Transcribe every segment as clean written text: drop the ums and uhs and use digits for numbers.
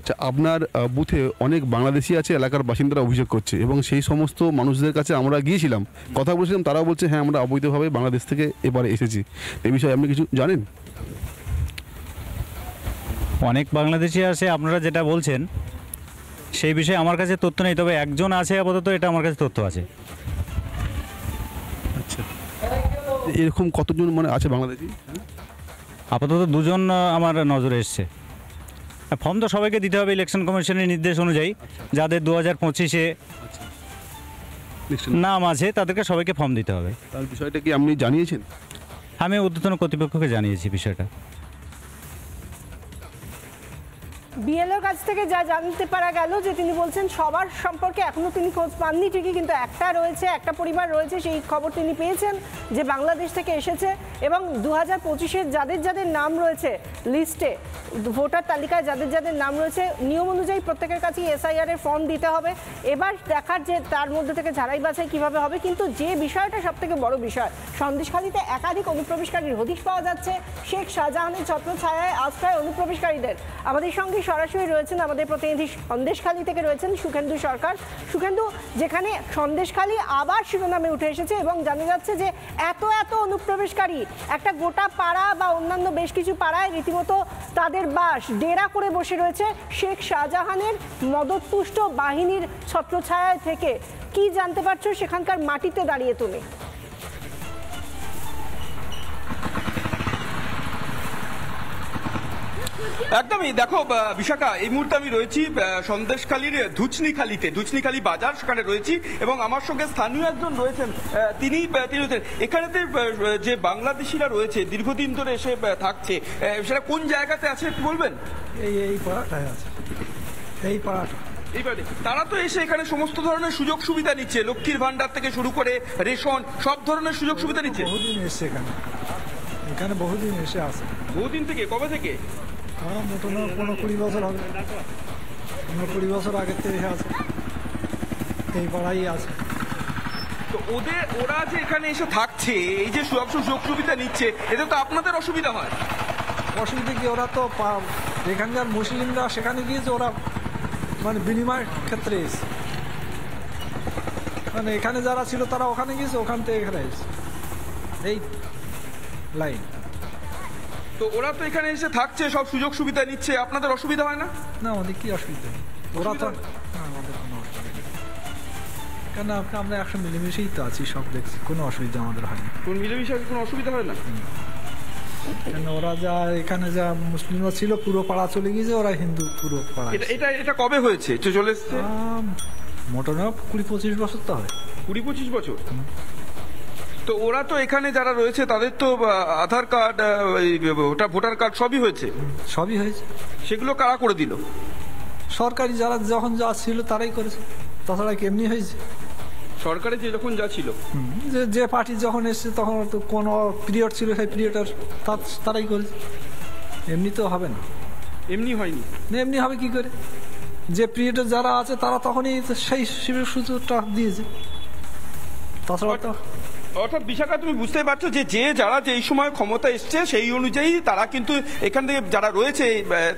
আচ্ছা, আপনার বুথে অনেক বাংলাদেশি আছে, এলাকার বাসিন্দারা অভিযোগ করছে এবং সেই সমস্ত মানুষদের কাছে আমরা গিয়েছিলাম, কথা বলেছিলাম, তারাও বলছে হ্যাঁ আমরা অবৈধভাবে বাংলাদেশ থেকে এবারে এসেছি। এই বিষয়ে আপনি কিছু জানেন? অনেক বাংলাদেশি আছে আপনারা যেটা বলছেন, সেই বিষয়ে আমার কাছে তথ্য নেই, তবে একজন আছে আপাতত, এটা আমার কাছে তথ্য আছে। আচ্ছা, এরকম কতজন মানে আছে বাংলাদেশি? আপাতত দুজন আমার নজরে এসছে। ফর্ম তো সবাইকে দিতে হবে ইলেকশন কমিশনের নির্দেশ অনুযায়ী, যাদের 2025-এ নাম আছে তাদেরকে সবাইকে ফর্ম দিতে হবে। তার বিষয়টা কি আপনি জানিয়েছেন? আমি ঊর্ধ্বতন কর্তৃপক্ষকে জানিয়েছি বিষয়টা। বিএলওর কাছ থেকে যা জানতে পারা গেল যে তিনি বলছেন সবার সম্পর্কে এখনো তিনি খোঁজ পাননি ঠিকই, কিন্তু একটা পরিবার রয়েছে সেই খবর তিনি পেয়েছেন যে বাংলাদেশ থেকে এসেছে এবং 2025-এর যাদের যাদের নাম রয়েছে লিস্টে, ভোটার তালিকায় যাদের যাদের নাম রয়েছে, নিয়ম অনুযায়ী প্রত্যেকের কাছেই এসআইআর এর ফর্ম দিতে হবে। এবার দেখার যে তার মধ্যে থেকে ঝাড়াই বাছাই কীভাবে হবে। কিন্তু যে বিষয়টা সবথেকে বড় বিষয়, সন্দেশখালীতে একাধিক অনুপ্রবেশকারীর হদিশ পাওয়া যাচ্ছে। শেখ শাহজাহানের ছত্রছায়ায় আশ্রয় অনুপ্রবেশকারীদের। আমাদের সঙ্গে সরাসরি রয়েছেন আমাদের প্রতিনিধি, সন্দেশখালী থেকে রয়েছেন সুখেন্দু সরকার। সুখেন্দু, যেখানে সন্দেশখালী আবার শিরোনামে উঠে এসেছে এবং জানা যাচ্ছে যে এত অনুপ্রবেশকারী, একটা গোটা পাড়া বা অন্যান্য বেশ কিছু পাড়ায় রীতিমতো তাদের বাস ডেরা করে বসে রয়েছে শেখ শাহজাহানের মদতপুষ্ট বাহিনীর ছত্রছায়ায় থেকে। কি জানতে পারছো সেখানকার মাটিতে দাঁড়িয়ে তুমি? একদমই, দেখো বিশাখা, এই মুহূর্তে আমি রয়েছি সন্দেশখালীর ধুচনিখালী বাজার, সেখানে রয়েছি এবং আমার সঙ্গে স্থানীয় একজন রয়েছেন। তিনি এখানেতে যে বাংলাদেশিরা রয়েছে দীর্ঘদিন ধরে এসে থাকছে, সেটা কোন জায়গাতে আছে একটু বলবেন? এই পাড়াটায় আছে, এই পাড়াটা। এইবারে তারা তো এসে এখানে সমস্ত ধরনের সুযোগ সুবিধা নিচ্ছে, লক্ষ্মীর ভান্ডার থেকে শুরু করে রেশন, সব ধরনের সুযোগ সুবিধা নিচ্ছে। বহুদিন এসছে এখানে বহুদিন এসে আছে। বহুদিন থেকে? কবে থেকে? মোটামুটি 20 বছর হবে, 20 বছর আগের থেকে আছে, এই পাড়াই আছে। তো ওরা যে এখানে এসে থাকছে, এই যে সব সুযোগ সুবিধা নিচ্ছে, এতে তো আপনাদের অসুবিধা হয়? অসুবিধা কি, ওরা তো এখানকার মুসলিমরা সেখানে গিয়েছে, ওরা মানে বিনিময় ক্ষেত্রে এসে, মানে এখানে যারা ছিল তারা ওখানে গিয়েছে, ওখান থেকে এখানে এসে এই লাইন। তো ওরা তো এখানে এসে থাকছে, সব সুযোগ সুবিধা নিচ্ছে, আপনাদের অসুবিধা হয় না? না, আমাদের কি অসুবিধা? ওরা তো আমাদের কোনো অসুবিধা নেই, কেন আমরা একসঙ্গে মিলেমিশেই তো আছি, সব দেখছি, কোনো অসুবিধা আমাদের হয়নি। কোন মিলেমিশে কোনো অসুবিধা হয় না? কেন ওরা যা এখানে যা মুসলিমরা ছিল পুরো পাড়া চলে গিয়েছে, ওরা হিন্দু পুরো পাড়া। এটা কবে হয়েছে চলে এসছে? মোটামুটি 20-25 বছর তো হয়। 20-25 বছর? তো ওরা তো এখানে যারা রয়েছে তাদের তো আধার কার্ড, ওটা ভোটার কার্ড সবই হয়েছে? সবই হয়েছে। সেগুলো কারা করে দিল? সরকারি যারা যখন যা ছিল তারাই করেছে, তাছাড়া কেমনি হয়েছে? সরকারে যে যখন যা ছিল, যে পার্টি যখন এসছে তখন তো কোনো পিরিয়ড ছিল, সেই পিরিয়ডের তারাই করেছে, এমনি তো হবে না। এমনি হয়নি? এমনি হবে কি করে? যে পিরিয়ডে যারা আছে তারা তখনই সেই সুযোগটা দিয়েছে, তাছাড়া তো। অর্থাৎ বিশাখা, তুমি বুঝতে পারছো যে যারা যেই সময় ক্ষমতা এসছে সেই অনুযায়ী তারা কিন্তু এখান থেকে যারা রয়েছে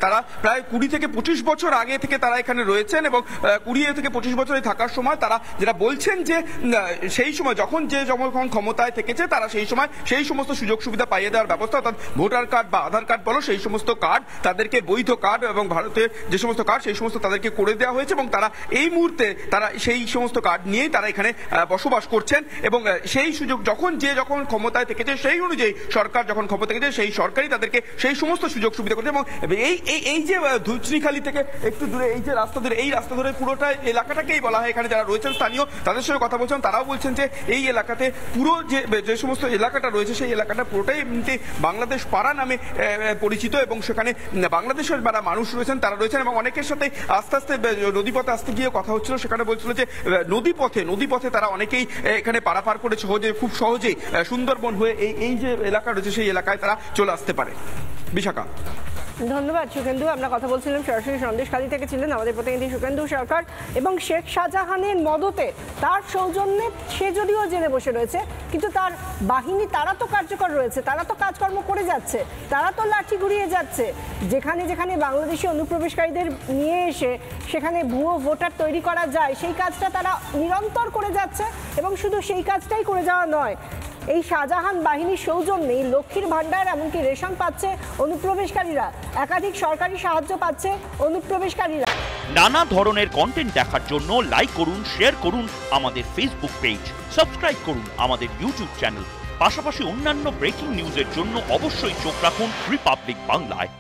তারা প্রায় 20 থেকে 25 বছর আগে থেকে তারা এখানে রয়েছেন এবং 20 থেকে 25 বছরে থাকার সময় তারা যেটা বলছেন যে সেই সময় যখন ক্ষমতায় থেকেছে তারা সেই সময় সেই সমস্ত সুযোগ সুবিধা পাইয়ে দেওয়ার ব্যবস্থা, অর্থাৎ ভোটার কার্ড বা আধার কার্ড বলো, সেই সমস্ত কার্ড তাদেরকে, বৈধ কার্ড এবং ভারতের যে সমস্ত কার্ড সেই সমস্ত তাদেরকে করে দেওয়া হয়েছে এবং তারা এই মুহূর্তে তারা সেই সমস্ত কার্ড নিয়েই তারা এখানে বসবাস করছেন এবং সেই যখন ক্ষমতায় থেকেছে সেই অনুযায়ী সরকার যখন ক্ষমতা থেকেছে সেই সরকারই তাদেরকে সেই সমস্ত সুযোগ সুবিধা করছে। এবং এই যে ধুচনিখালী থেকে একটু দূরে এই যে রাস্তা ধরে, এই রাস্তা ধরে পুরোটা এলাকাটাকেই বলা হয়, এখানে যারা রয়েছেন স্থানীয় তাদের সঙ্গে কথা বলছেন, তারাও বলছেন যে এই এলাকাতে পুরো যে সমস্ত এলাকাটা রয়েছে সেই এলাকাটা পুরোটাই এমনিতে বাংলাদেশ পাড়া নামে পরিচিত এবং সেখানে বাংলাদেশের যারা মানুষ রয়েছেন তারা রয়েছেন এবং অনেকের সাথে আস্তে আস্তে নদীপথে আসতে গিয়ে কথা হচ্ছিল, সেখানে বলছিল যে নদীপথে তারা অনেকেই এখানে পারাপার করে খুব সহজেই সুন্দরবন হয়ে এই যে এলাকা রয়েছে সেই এলাকায় তারা চলে আসতে পারে। বিশাখা। ধন্যবাদ সুখেন্দু। আমরা কথা বলছিলাম সরাসরি সন্দেশখালী থেকে ছিলেন আমাদের প্রতিনিধি সুখেন্দু সরকার। এবং শেখ শাহজাহানের মদতে, তার সৌজন্যে সে যদিও জেলে বসে রয়েছে, কিন্তু তার বাহিনী তারা তো কার্যকর রয়েছে, তারা তো কাজকর্ম করে যাচ্ছে, তারা তো লাঠি ঘুরিয়ে যাচ্ছে। যেখানে যেখানে বাংলাদেশি অনুপ্রবেশকারীদের নিয়ে এসে সেখানে ভুয়ো ভোটার তৈরি করা যায়, সেই কাজটা তারা নিরন্তর করে যাচ্ছে। এবং শুধু সেই কাজটাই করে যাওয়া নয়, এই শাহজাহান বাহিনীর সৌজন্যে লক্ষ্মীর ভাণ্ডার এমনকি রেশন পাচ্ছে অনুপ্রবেশকারীরা, একাধিক সরকারি সাহায্য পাচ্ছে অনুপ্রবেশকারীরা। নানা ধরনের কন্টেন্ট দেখার জন্য লাইক করুন, শেয়ার করুন আমাদের ফেসবুক পেজ, সাবস্ক্রাইব করুন আমাদের ইউটিউব চ্যানেল। পাশাপাশি অন্যান্য ব্রেকিং নিউজের জন্য অবশ্যই চোখ রাখুন রিপাবলিক বাংলায়।